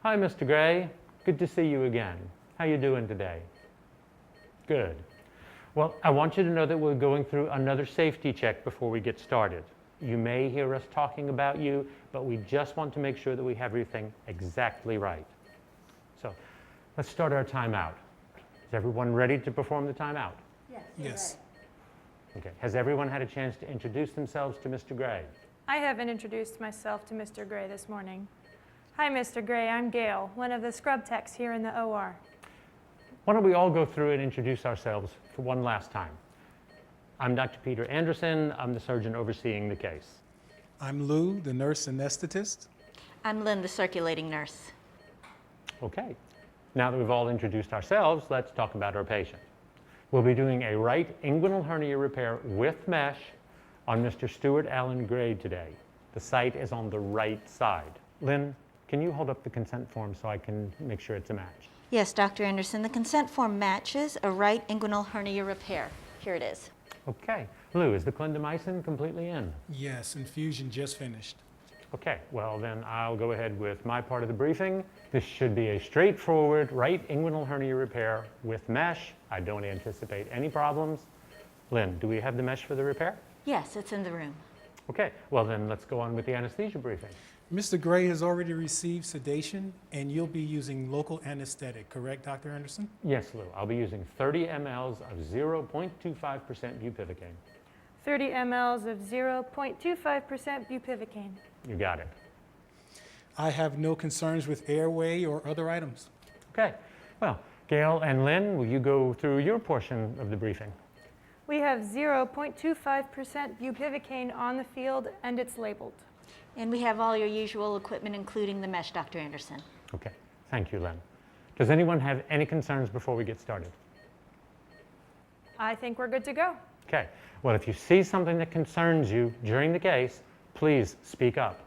Hi, Mr. Gray. Good to see you again. How you doing today? Good. Well, I want you to know that we're going through another safety check before we get started. You may hear us talking about you, but we just want to make sure that we have everything exactly right. So let's start our timeout. Is everyone ready to perform the timeout? Yes. Okay. Has everyone had a chance to introduce themselves to Mr. Gray? I haven't introduced myself to Mr. Gray this morning. Hi, Mr. Gray. I'm Gail, one of the scrub techs here in the OR. Why don't we all go through and introduce ourselves for one last time? I'm Dr. Peter Anderson. I'm the surgeon overseeing the case. I'm Lou, the nurse anesthetist. I'm Lynn, the circulating nurse. Okay. Now that we've all introduced ourselves, let's talk about our patient. We'll be doing a right inguinal hernia repair with mesh on Mr. Stuart Allen Gray today. The site is on the right side. Lynn, can you hold up the consent form so I can make sure it's a match? Yes, Dr. Anderson, the consent form matches a right inguinal hernia repair. Here it is. Okay. Lou, is the clindamycin completely in? Yes, infusion just finished. Okay, well then I'll go ahead with my part of the briefing. This should be a straightforward right inguinal hernia repair with mesh. I don't anticipate any problems. Lynn, do we have the mesh for the repair? Yes, it's in the room. Okay, well then let's go on with the anesthesia briefing. Mr. Gray has already received sedation, and you'll be using local anesthetic, correct, Dr. Anderson? Yes, Lou, I'll be using 30 mLs of 0.25% bupivacaine. 30 mLs of 0.25% bupivacaine. You got it. I have no concerns with airway or other items. Okay, well, Gail and Lynn, will you go through your portion of the briefing? We have 0.25% bupivacaine on the field, and it's labeled. And we have all your usual equipment, including the mesh, Dr. Anderson. Okay, thank you, Lynn. Does anyone have any concerns before we get started? I think we're good to go. Okay, well, if you see something that concerns you during the case, please speak up.